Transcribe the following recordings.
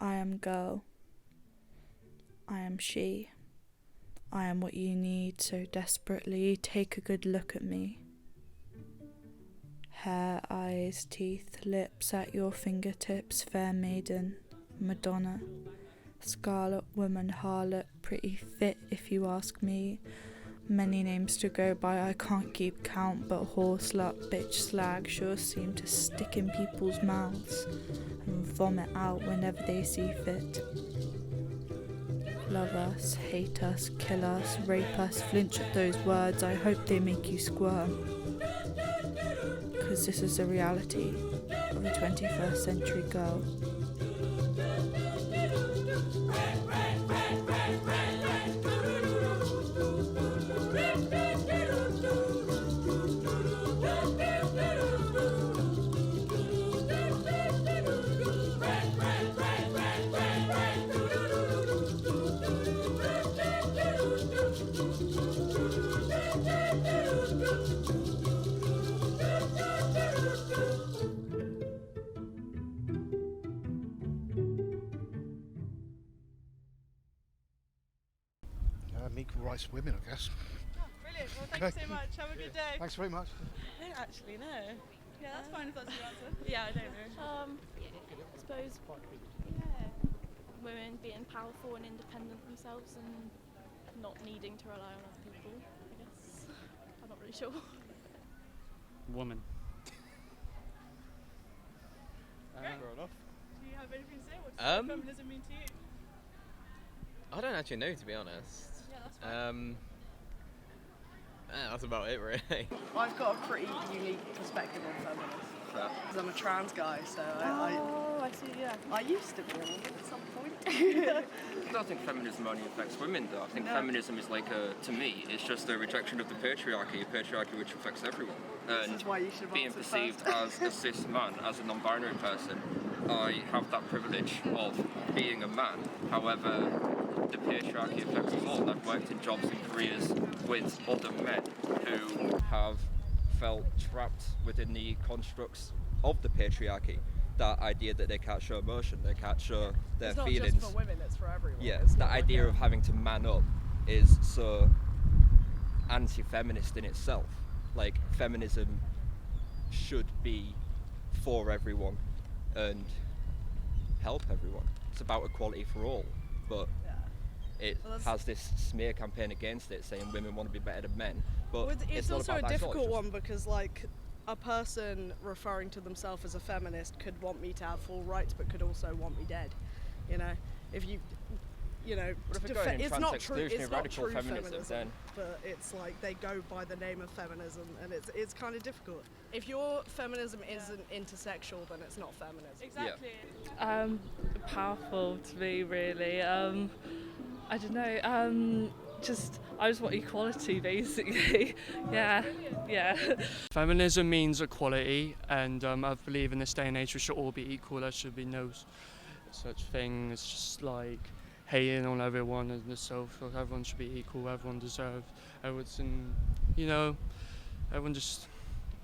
I am girl. I am she. I am what you need so desperately. Take a good look at me. Hair, eyes, teeth, lips at your fingertips, fair maiden, Madonna. Scarlet woman, harlot, pretty fit if you ask me. Many names to go by, I can't keep count, but whore, slut, bitch, slag sure seem to stick in people's mouths and vomit out whenever they see fit. Love us, hate us, kill us, rape us, flinch at those words, I hope they make you squirm. 'Cause this is the reality of a 21st century girl. Equal rights for women, I guess. Oh, brilliant. Well, thank you so much. Have a good day. Thanks very much. I don't actually know. Yeah, that's fine if that's your answer. Yeah, I don't know. I suppose, women being powerful and independent themselves and not needing to rely on other people, I guess. I'm not really sure. Woman. Fair enough. Do you have anything to say? What does feminism mean to you? I don't actually know, to be honest. Yeah, that's fine. That's about it, really. I've got a pretty unique perspective on feminism. Because I'm a trans guy, so I see, yeah. I used to be at some point. I don't think feminism only affects women, though. I think feminism is like to me, it's just a rejection of the patriarchy, which affects everyone. And this is why you should have being answered perceived first. as a cis man, as a non-binary person, I have that privilege of being a man. However, the patriarchy affects us all. And I've worked in jobs and careers with other men who have felt trapped within the constructs of the patriarchy. That idea that they can't show emotion, they can't show their feelings. It's not just for women, it's for everyone. Yeah, the idea of having to man up is so anti-feminist in itself. Like, feminism should be for everyone and help everyone. It's about equality for all, but it has this smear campaign against it, saying women want to be better than men. But it's not also about a that. difficult one because, like, a person referring to themselves as a feminist could want me to have full rights, but could also want me dead. You know, if you know, But if we're going in it's not true. It's not radical true feminism, then but it's like they go by the name of feminism, and it's kind of difficult. If your feminism isn't intersexual, then it's not feminism. Exactly. Powerful to me, really. I don't know. I just want equality, basically. yeah. Feminism means equality, and I believe in this day and age we should all be equal. There should be no such thing as just like hating on everyone and yourself. Like, everyone should be equal. Everyone deserves. Everyone just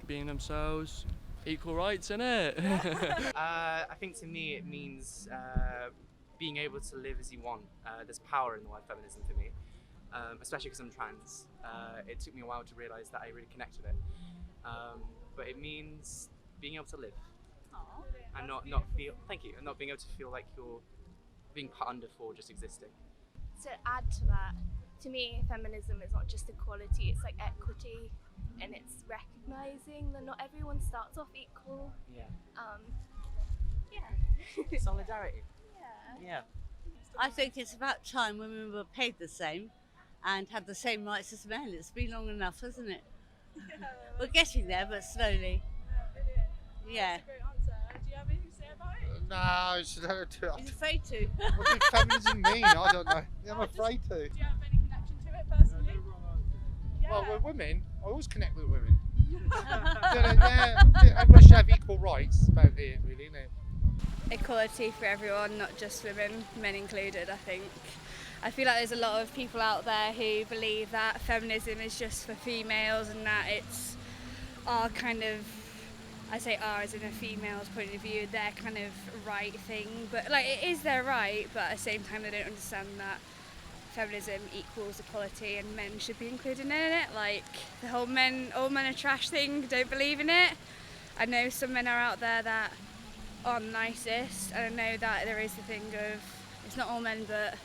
being themselves. Equal rights, innit? I think to me it means being able to live as you want. There's power in the word feminism for me, especially because I'm trans. It took me a while to realise that I really connect with it. But it means being able to live and not feel. Thank you, and not being able to feel like you're being put under for just existing. To add to that, to me, feminism is not just equality, it's like equity, and it's recognising that not everyone starts off equal. Solidarity. Yeah. I think it's about time women were paid the same and had the same rights as men. It's been long enough, hasn't it? We're getting there, but slowly. That's Yeah. a great answer. Do you have anything to say about it? No, I don't do it. He's afraid to. What does feminism mean? I don't know. I'm afraid to. Do you have any connection to it personally? Yeah. Well, we're women. I always connect with women. Everyone should have equal rights. About it, really, isn't it? Equality for everyone, not just women, men included, I think. I feel like there's a lot of people out there who believe that feminism is just for females and that it's our kind of I say are as in a female's point of view, their kind of right thing, but like it is their right, but at the same time they don't understand that feminism equals equality and men should be included in it. Like the whole all men are trash thing, don't believe in it. I know some men are out there that are nicest, and I know that there is the thing of it's not all men, but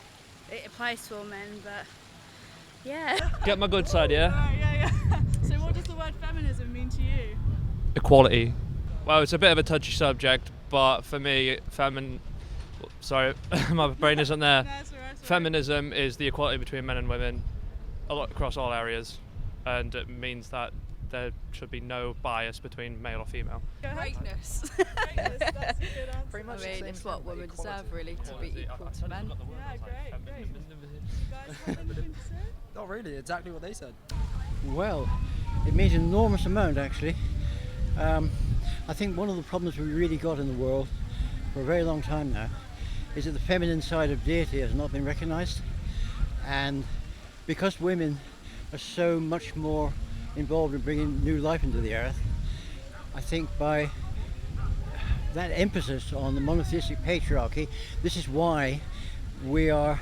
it applies to all men, but yeah. Get my good side, yeah? Right, yeah. So what does the word feminism mean to you? Equality. Well, it's a bit of a touchy subject, but for me, sorry, my brain isn't there. No, it's all right. Feminism is the equality between men and women across all areas, and it means that there should be no bias between male or female. Greatness. Greatness, that's a good answer. Pretty much it's what women deserve, really, to be equal to men. Yeah, great. You guys have anything to say? Not really, exactly what they said. Well, it means an enormous amount, actually. I think one of the problems we really got in the world for a very long time now is that the feminine side of deity has not been recognised, and because women are so much more involved in bringing new life into the earth, I think by that emphasis on the monotheistic patriarchy, this is why we are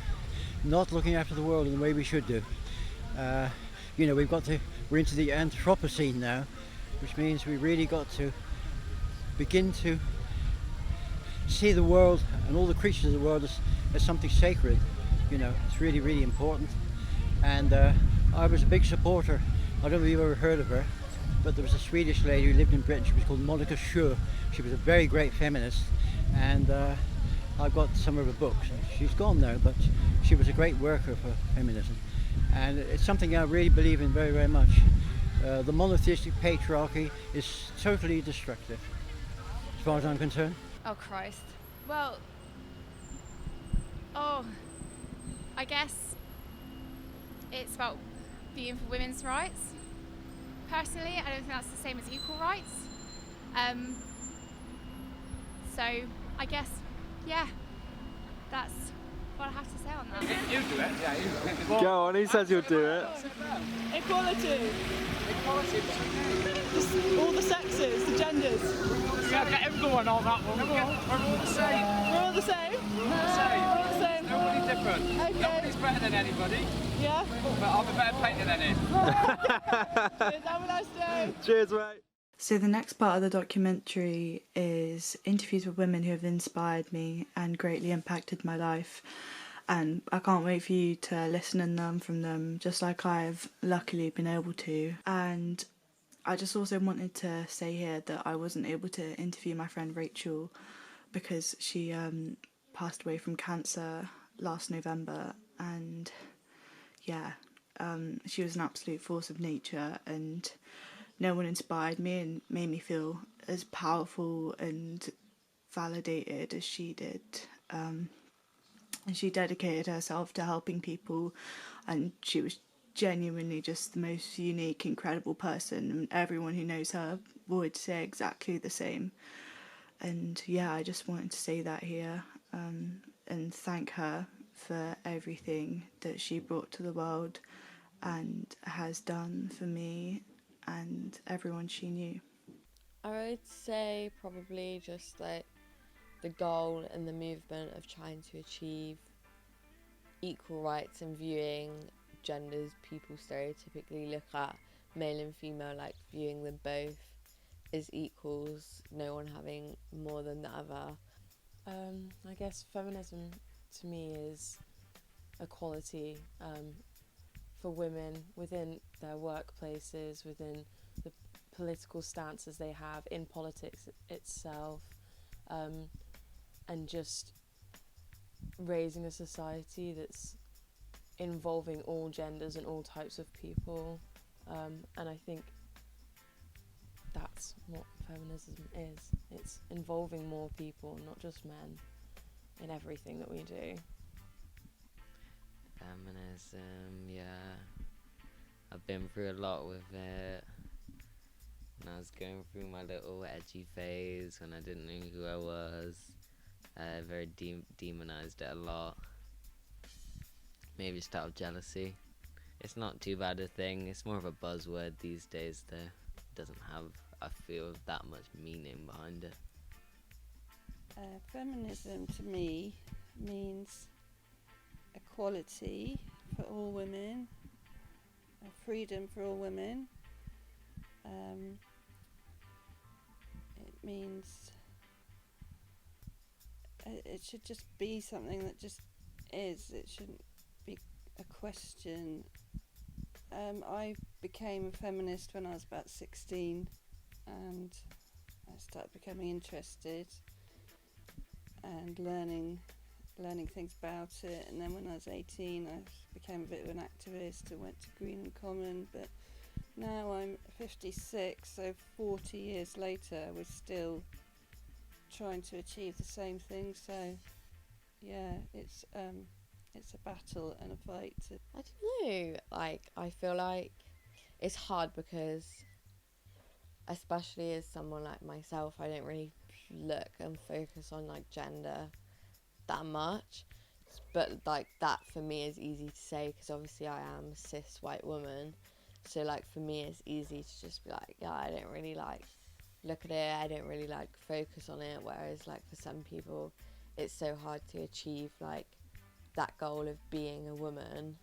not looking after the world in the way we should do. We're into the Anthropocene now, which means we really got to begin to see the world and all the creatures of the world as something sacred. It's really, really important. And I was a big supporter. I don't know if you've ever heard of her, but there was a Swedish lady who lived in Britain. She was called Monica Schur. She was a very great feminist, and I've got some of her books. She's gone now, but she was a great worker for feminism, and it's something I really believe in very, very much. The monotheistic patriarchy is totally destructive, as far as I'm concerned. Oh Christ. Well, I guess it's about being for women's rights. Personally, I don't think that's the same as equal rights. So I guess, yeah, that's what I have to say on that. You do it, yeah, you do it. Go on, he says you'll do it. Equality. Just all the sexes, the genders. Yeah, get everyone on that one. We're all the same. We're all the same? We're all the same. We're all the same. Nobody's different. Okay. Nobody's better than anybody. Yeah? But I'm a better painter than him. Cheers, have a nice day. Cheers, mate. So the next part of the documentary is interviews with women who have inspired me and greatly impacted my life. And I can't wait for you to listen and learn from them, just like I've luckily been able to. And I just also wanted to say here that I wasn't able to interview my friend Rachel because she passed away from cancer last November, and she was an absolute force of nature, and no one inspired me and made me feel as powerful and validated as she did. And she dedicated herself to helping people, and she was genuinely just the most unique, incredible person, and everyone who knows her would say exactly the same. And I just wanted to say that here, and thank her for everything that she brought to the world and has done for me and everyone she knew. I would say probably just like the goal and the movement of trying to achieve equal rights and viewing genders people stereotypically look at male and female, like viewing them both as equals, no one having more than the other. I guess feminism to me is equality for women within their workplaces, within the political stances they have in politics itself, and just raising a society that's involving all genders and all types of people, and I think that's what feminism is. It's involving more people, not just men, in everything that we do. Feminism, yeah. I've been through a lot with it. When I was going through my little edgy phase, when I didn't know who I was, I very demonized it a lot. Maybe just out of jealousy. It's not too bad a thing. It's more of a buzzword these days, though. It doesn't have I feel that much meaning behind it. Feminism to me means equality for all women, freedom for all women. It means it should just be something that just is. It shouldn't be a question. I became a feminist when I was about 16, and I started becoming interested and learning things about it. And then when I was 18, I became a bit of an activist and went to Green and Common. But now I'm 56, so 40 years later, we're still trying to achieve the same thing. So yeah, it's a battle and a fight. I don't know, like, I feel like it's hard because, especially as someone like myself, I don't really look and focus on like gender that much, but like that for me is easy to say because obviously I am a cis white woman, so like for me it's easy to just be like, yeah, I don't really like look at it, I don't really like focus on it, whereas like for some people it's so hard to achieve like that goal of being a woman,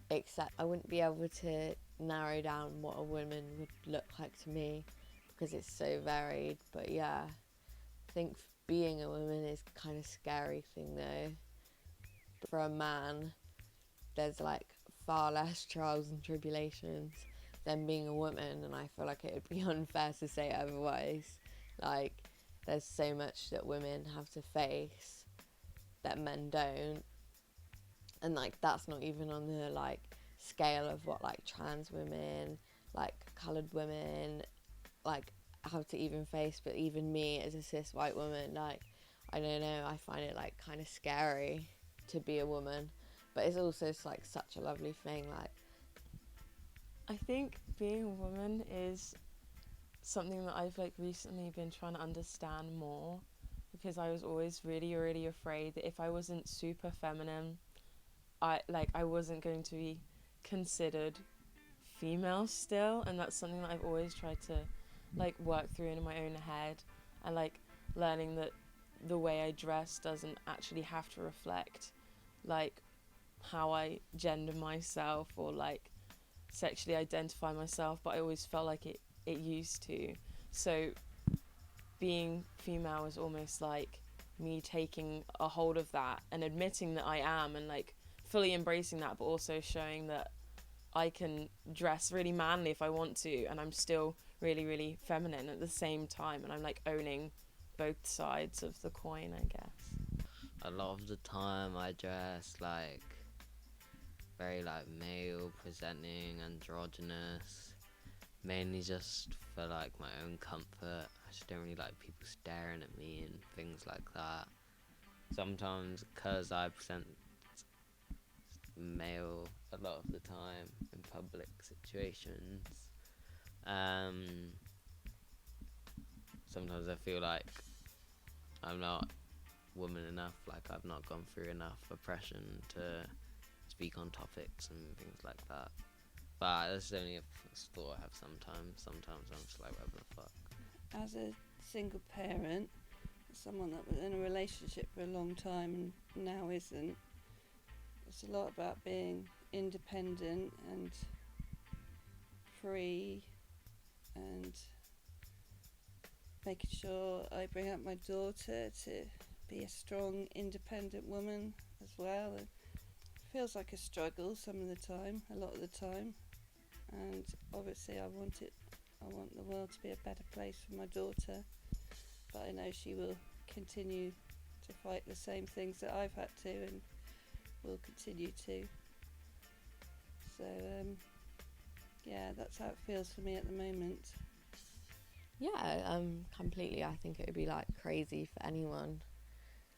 except I wouldn't be able to narrow down what a woman would look like to me because it's so varied. But yeah, I think being a woman is kind of scary thing though. But for a man, there's like far less trials and tribulations than being a woman, and I feel like it would be unfair to say otherwise. Like, there's so much that women have to face that men don't, and like that's not even on the like scale of what like trans women, like coloured women, like have to even face. But even me as a cis white woman, like, I don't know, I find it like kind of scary to be a woman, but it's also like such a lovely thing. Like, I think being a woman is something that I've like recently been trying to understand more, because I was always really, really afraid that if I wasn't super feminine, I wasn't going to be considered female still, and that's something that I've always tried to like work through in my own head, and like learning that the way I dress doesn't actually have to reflect like how I gender myself or like sexually identify myself, but I always felt like it used to. So being female is almost like me taking a hold of that and admitting that I am, and like fully embracing that, but also showing that I can dress really manly if I want to, and I'm still really, really feminine at the same time, and I'm like owning both sides of the coin, I guess. A lot of the time I dress like very like male presenting, androgynous, mainly just for like my own comfort. I just don't really like people staring at me and things like that. Sometimes because I present male a lot of the time in public situations, sometimes I feel like I'm not woman enough, like I've not gone through enough oppression to speak on topics and things like that. But that's only a thought I have sometimes. Sometimes I'm just like, whatever the fuck. As a single parent, someone that was in a relationship for a long time and now isn't, it's a lot about being independent and free, and making sure I bring up my daughter to be a strong, independent woman as well. It feels like a struggle some of the time, a lot of the time, and obviously I want the world to be a better place for my daughter, but I know she will continue to fight the same things that I've had to and will continue to. So yeah, that's how it feels for me at the moment. Yeah, completely. I think it would be like crazy for anyone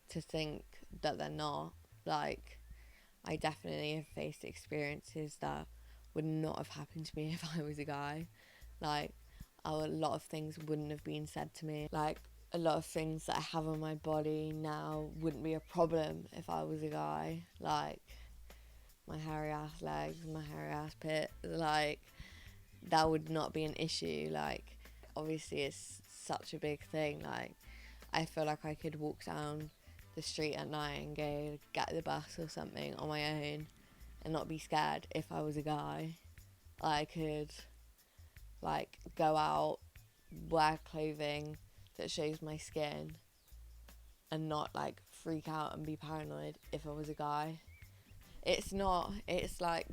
to think that they're not. Like, I definitely have faced experiences that would not have happened to me if I was a guy. Like, a lot of things wouldn't have been said to me. Like, a lot of things that I have on my body now wouldn't be a problem if I was a guy. Like, my hairy ass legs, my hairy ass pit, like, that would not be an issue. Like, obviously it's such a big thing. Like, I feel like I could walk down the street at night and go get the bus or something on my own and not be scared if I was a guy. I could, like, go out, wear clothing that shows my skin and not, like, freak out and be paranoid if I was a guy. It's not, it's like,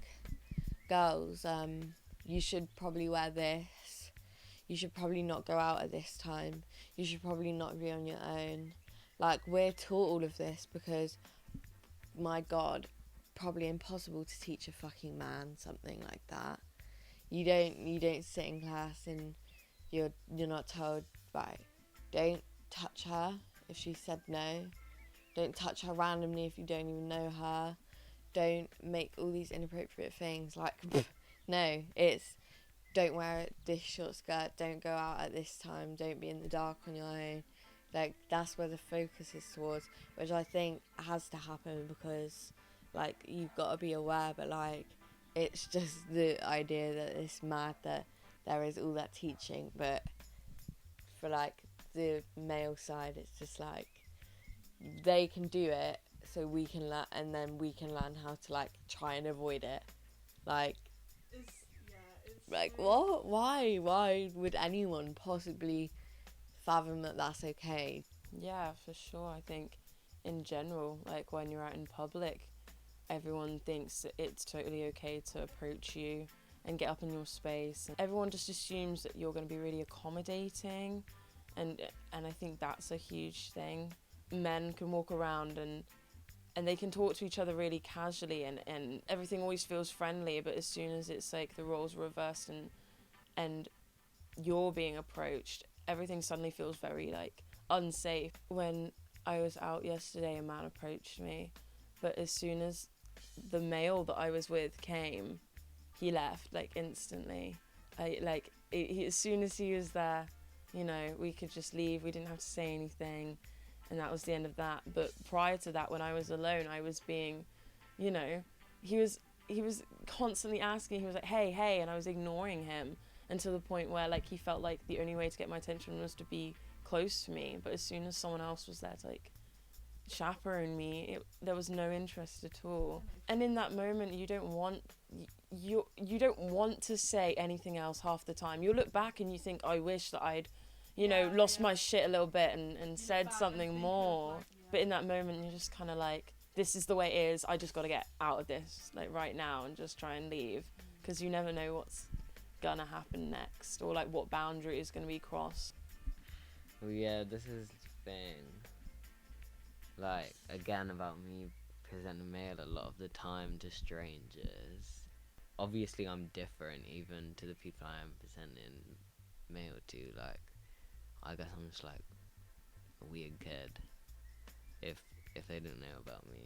girls, you should probably wear this. You should probably not go out at this time. You should probably not be on your own. Like, we're taught all of this because, my God, probably impossible to teach a fucking man something like that. You don't sit in class and you're not told, right, don't touch her if she said no. Don't touch her randomly if you don't even know her. Don't make all these inappropriate things. Like, no, it's don't wear this short skirt, don't go out at this time, don't be in the dark on your own. Like, that's where the focus is towards, which I think has to happen because, like, you've got to be aware, but, like, it's just the idea that it's mad that there is all that teaching, but for, like, the male side, it's just, like, they can do it, so we can learn, and then we can learn how to, like, try and avoid it. Like, what? Why would anyone possibly fathom that that's okay? Yeah, for sure. I think in general, like when you're out in public, everyone thinks that it's totally okay to approach you and get up in your space. Everyone just assumes that you're going to be really accommodating, and I think that's a huge thing. Men can walk around and they can talk to each other really casually and everything always feels friendly, but as soon as it's like the roles are reversed and you're being approached, everything suddenly feels very like unsafe. When I was out yesterday, a man approached me, but as soon as the male that I was with came, he left like instantly. As soon as he was there, you know, we could just leave. We didn't have to say anything. And that was the end of that. But prior to that, when I was alone, I was being, you know, he was constantly asking. He was like, hey, and I was ignoring him until the point where, like, he felt like the only way to get my attention was to be close to me. But as soon as someone else was there to, like, chaperone me, there was no interest at all. And in that moment, you don't want to say anything else half the time. You'll look back and you think, I wish that I'd lost my shit a little bit and said something more. But in that moment, you're just kind of like, this is the way it is. I just got to get out of this, like, right now and just try and leave. Because you never know what's going to happen next or, like, what boundary is going to be crossed. Well, yeah, this is the thing. Like, again, about me presenting mail a lot of the time to strangers. Obviously, I'm different even to the people I am presenting mail to. Like, I guess I'm just like a weird kid if they don't know about me.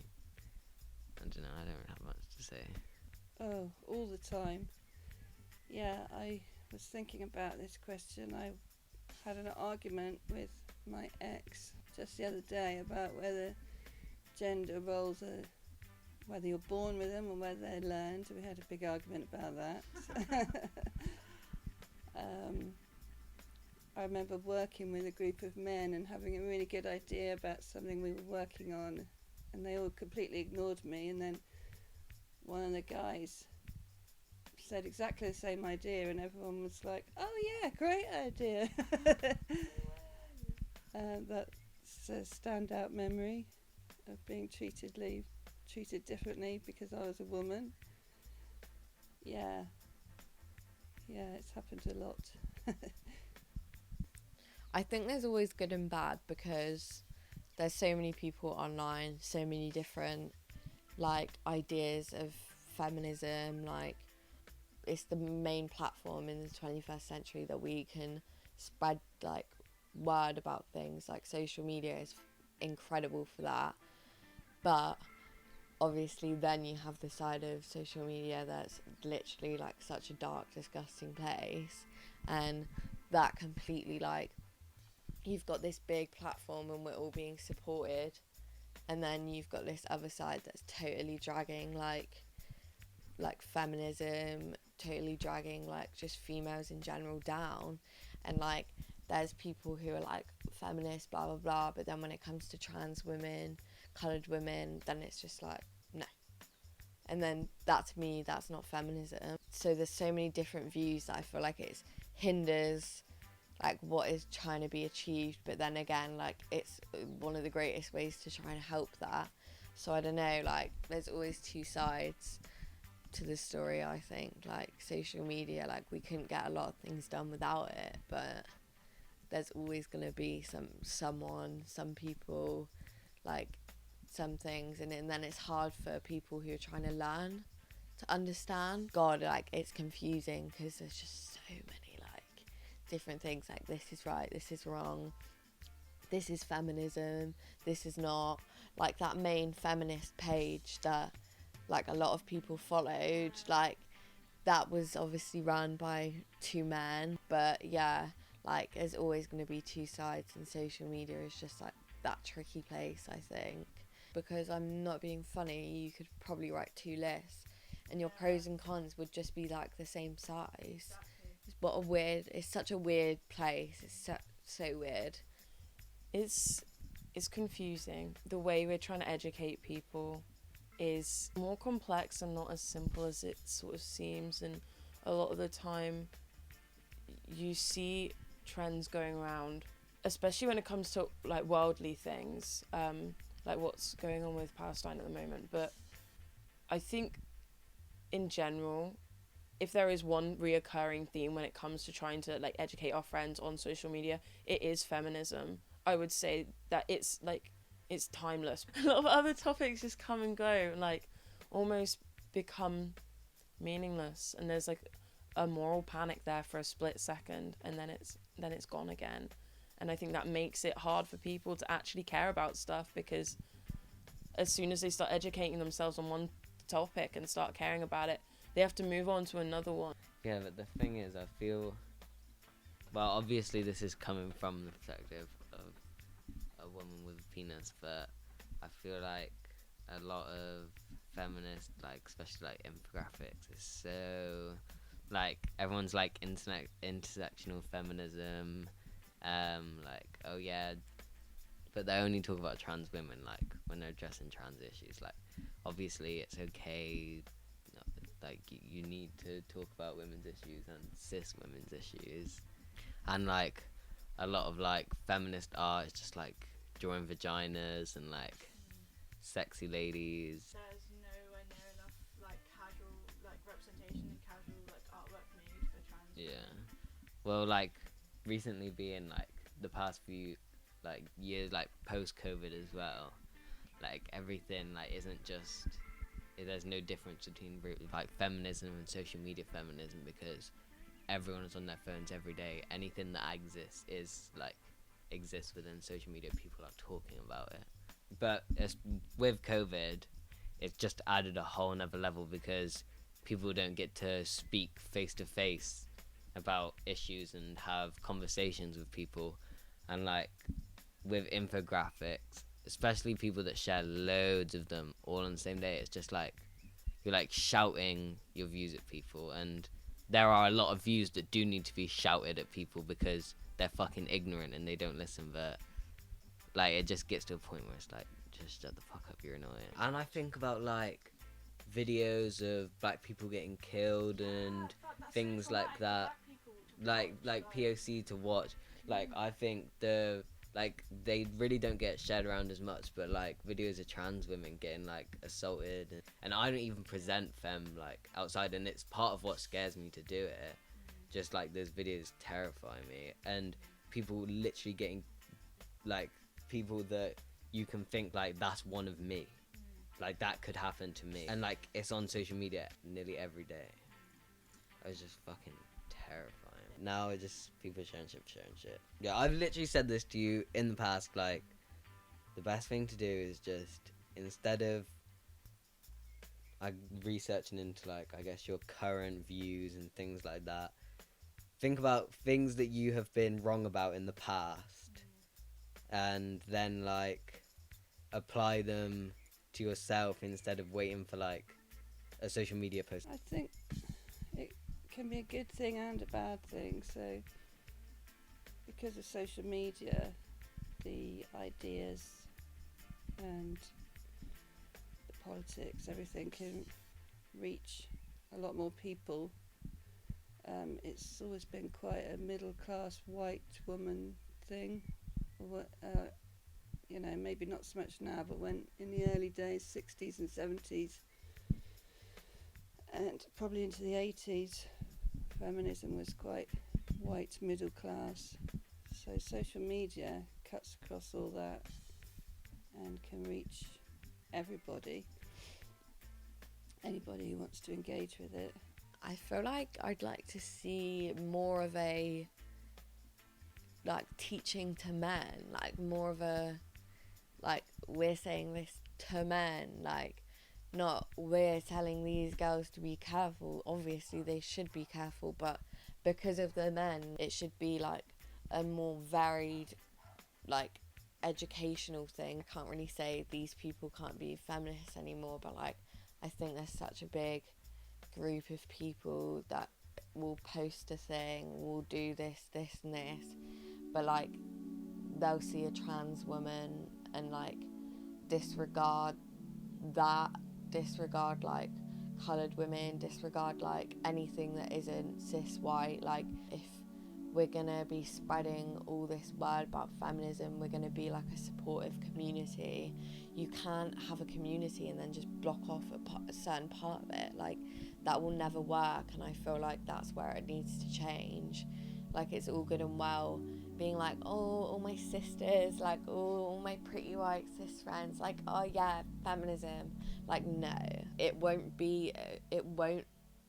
I don't know, I don't have much to say. Oh, all the time. Yeah, I was thinking about this question. I had an argument with my ex just the other day about whether gender roles are, whether you're born with them or whether they're learned. We had a big argument about that. I remember working with a group of men and having a really good idea about something we were working on, and they all completely ignored me, and then one of the guys said exactly the same idea and everyone was like, oh yeah, great idea. That's a standout memory of being treated differently because I was a woman. Yeah, it's happened a lot. I think there's always good and bad because there's so many people online, so many different, like, ideas of feminism. Like, it's the main platform in the 21st century that we can spread, like, word about things. Like, social media is incredible for that, but obviously then you have the side of social media that's literally, like, such a dark, disgusting place, and that completely, like, you've got this big platform and we're all being supported, and then you've got this other side that's totally dragging like feminism, totally dragging, like, just females in general down. and like there's people who are like feminist, blah blah blah, but then when it comes to trans women, coloured women, then it's just like no. And then that, to me, that's not feminism. So there's so many different views that I feel like it hinders like what is trying to be achieved, but then again, like it's one of the greatest ways to try and help that. So I don't know, like there's always two sides to the story. I think like social media, like we couldn't get a lot of things done without it, but there's always going to be some people, like some things, and then it's hard for people who are trying to learn to understand. God, like it's confusing because there's just so many like different things, like this is right, this is wrong, this is feminism, this is not. Like that main feminist page that like a lot of people followed, like that was obviously run by two men, but yeah, like there's always going to be two sides, and social media is just like that tricky place, I think. Because I'm not being funny, you could probably write two lists and your pros and cons would just be like the same size. It's such a weird place. It's so weird. It's confusing. The way we're trying to educate people is more complex and not as simple as it sort of seems, and a lot of the time you see trends going around, especially when it comes to like worldly things, like what's going on with Palestine at the moment. But I think in general, if there is one reoccurring theme when it comes to trying to like educate our friends on social media, it is feminism. I would say that it's timeless. A lot of other topics just come and go, like almost become meaningless, and there's like a moral panic there for a split second, and then it's gone again. And I think that makes it hard for people to actually care about stuff, because as soon as they start educating themselves on one topic and start caring about it, they have to move on to another one. Yeah, but the thing is, I feel, well, obviously this is coming from the perspective of a woman with a penis, but I feel like a lot of feminists, like especially like infographics, is so like everyone's like intersectional feminism, like oh yeah, but they only talk about trans women like when they're addressing trans issues. Like obviously it's okay, like you need to talk about women's issues and cis women's issues, and like a lot of like feminist art is just like drawing vaginas and like sexy ladies. There's nowhere near enough like casual like representation and casual like artwork made for trans Yeah. women. Well, like recently being like the past few like years, like post-COVID as well, like everything like isn't just, there's no difference between like feminism and social media feminism, because everyone is on their phones every day. Anything that exists within social media, people are talking about it. But with COVID, it's just added a whole nother level, because people don't get to speak face to face about issues and have conversations with people. And like with infographics, especially people that share loads of them all on the same day, it's just like you're like shouting your views at people, and there are a lot of views that do need to be shouted at people because they're fucking ignorant and they don't listen. But like it just gets to a point where it's like, just shut the fuck up, you're annoying. And I think about like videos of black people getting killed and things like that, like POC to watch. Like I think they really don't get shared around as much, but like videos of trans women getting like assaulted, and I don't even present femme like outside, and it's part of what scares me to do it. Just like those videos terrify me, and people literally getting like people that you can think like that's one of me, like that could happen to me, and like it's on social media nearly every day. It's just fucking terrifying. Now it's just people sharing shit. Yeah, I've literally said this to you in the past, like the best thing to do is just, instead of like researching into like I guess your current views and things like that, think about things that you have been wrong about in the past, and then like apply them to yourself instead of waiting for like a social media post. I think it can be a good thing and a bad thing. So because of social media, the ideas and the politics, everything can reach a lot more people. It's always been quite a middle class white woman thing. You know, maybe not so much now, but when in the early days, 60s and 70s, and probably into the 80s, feminism was quite white middle class. So social media cuts across all that and can reach everybody, anybody who wants to engage with it. I feel like I'd like to see more of a, like, teaching to men, like more of a, like, we're saying this to men, like, not we're telling these girls to be careful. Obviously they should be careful, but because of the men, it should be like a more varied, like, educational thing. I can't really say these people can't be feminists anymore, but like, I think there's such a big group of people that will post a thing, will do this, this and this, but like, they'll see a trans woman and like disregard that, disregard like coloured women, disregard like anything that isn't cis white. Like, if we're gonna be spreading all this word about feminism, we're gonna be like a supportive community. You can't have a community and then just block off a certain part of it. Like, that will never work, and I feel like that's where it needs to change. Like, it's all good and well being like, oh, all my sisters, like, oh, all my pretty white cis friends, like, oh yeah, feminism. Like, no, it won't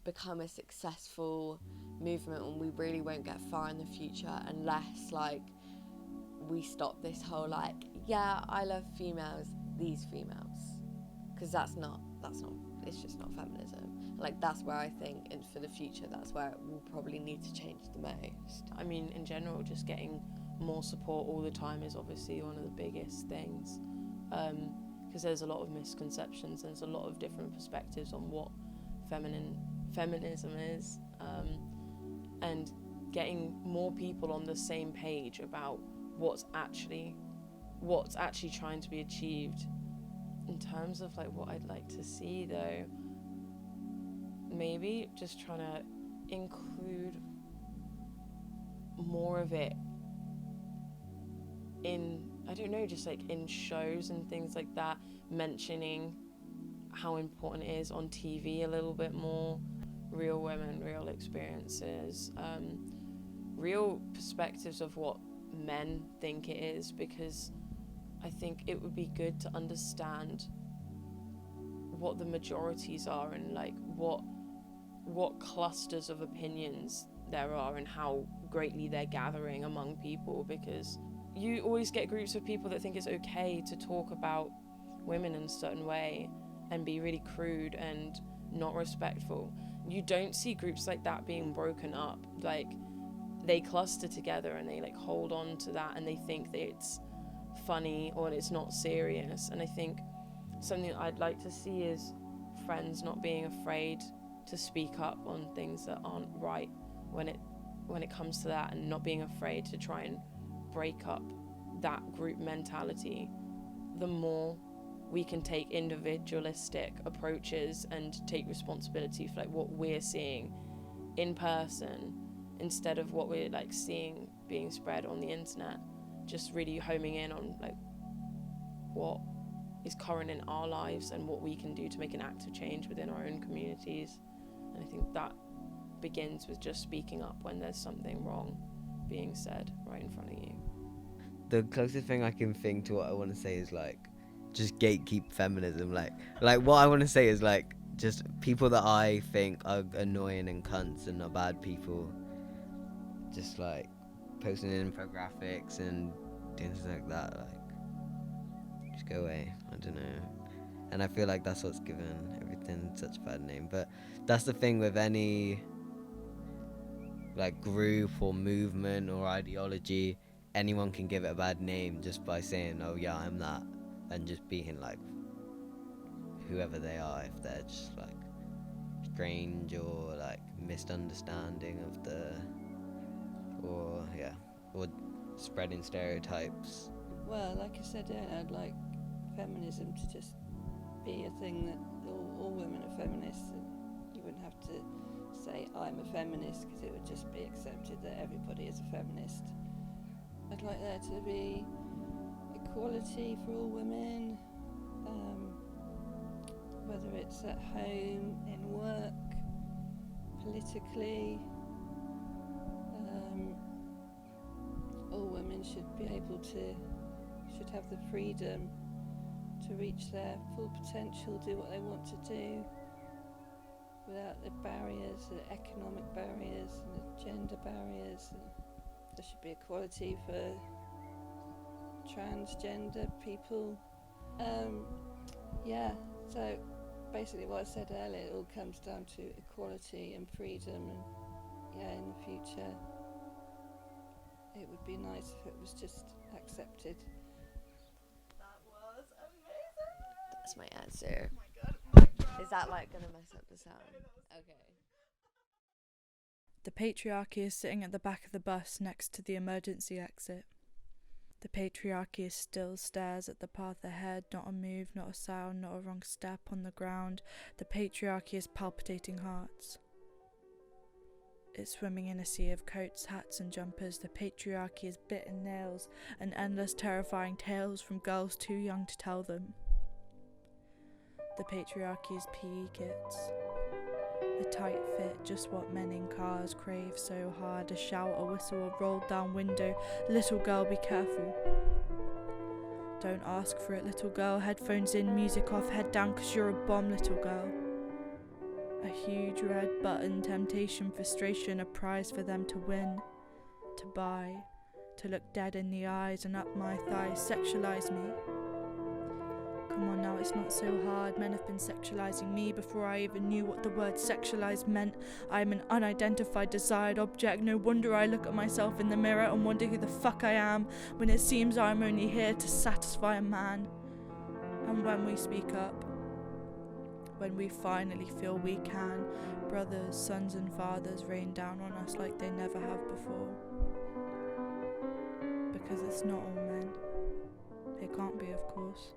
become a successful movement, and we really won't get far in the future unless like we stop this whole like, yeah, I love females, these females, because that's not, it's just not feminism. Like, that's where I think, and for the future, that's where we'll probably need to change the most. I mean, in general, just getting more support all the time is obviously one of the biggest things, because there's a lot of misconceptions, there's a lot of different perspectives on what feminism is, and getting more people on the same page about what's actually trying to be achieved. In terms of like what I'd like to see though, maybe just trying to include more of it in, I don't know, just like in shows and things like that, mentioning how important it is on TV a little bit more, real women, real experiences, real perspectives of what men think it is, because I think it would be good to understand what the majorities are and like what clusters of opinions there are and how greatly they're gathering among people, because you always get groups of people that think it's okay to talk about women in a certain way and be really crude and not respectful. You don't see groups like that being broken up. Like, they cluster together and they like hold on to that and they think that it's funny or it's not serious. And I think something I'd like to see is friends not being afraid to speak up on things that aren't right when it comes to that, and not being afraid to try and break up that group mentality. The more we can take individualistic approaches and take responsibility for like what we're seeing in person instead of what we're like seeing being spread on the internet, just really homing in on like what is current in our lives and what we can do to make an active change within our own communities. And I think that begins with just speaking up when there's something wrong being said right in front of you. The closest thing I can think to what I want to say is like, just gatekeep feminism. Like what I want to say is like, just people that I think are annoying and cunts and are bad people, just like posting infographics and doing things like that, like, just go away. I don't know. And I feel like that's what's given everything such a bad name. But that's the thing with any like group or movement or ideology, anyone can give it a bad name just by saying, oh yeah, I'm that, and just being like whoever they are, if they're just like strange or like misunderstanding of the, or spreading stereotypes. Well, like I said earlier, I'd like feminism to just be a thing that all women are feminists, and you wouldn't have to say I'm a feminist because it would just be accepted that everybody is a feminist. I'd like there to be equality for all women, whether it's at home, in work, politically. All women should have the freedom to reach their full potential, do what they want to do, without the barriers, the economic barriers and the gender barriers. And there should be equality for transgender people. So basically what I said earlier, it all comes down to equality and freedom, and in the future it would be nice if it was just accepted. That was amazing! That's my answer. Oh my God. Is that like gonna mess up the sound? Okay. The patriarchy is sitting at the back of the bus next to the emergency exit. The patriarchy still stares at the path ahead, not a move, not a sound, not a wrong step on the ground. The patriarchy is palpitating hearts. It's swimming in a sea of coats, hats and jumpers. The patriarchy is bitten nails and endless terrifying tales from girls too young to tell them. The patriarchy is PE kits. A tight fit, just what men in cars crave so hard. A shout, a whistle, a rolled down window. Little girl, be careful. Don't ask for it, little girl. Headphones in, music off, head down, 'cause you're a bomb, little girl. A huge red button, temptation, frustration, a prize for them to win, to buy, to look dead in the eyes and up my thighs, sexualize me. Come on now, it's not so hard. Men have been sexualizing me before I even knew what the word sexualized meant. I am an unidentified desired object. No wonder I look at myself in the mirror and wonder who the fuck I am, when it seems I'm only here to satisfy a man. And when we speak up, when we finally feel we can, brothers, sons and fathers rain down on us like they never have before. Because it's not all men. It can't be, of course.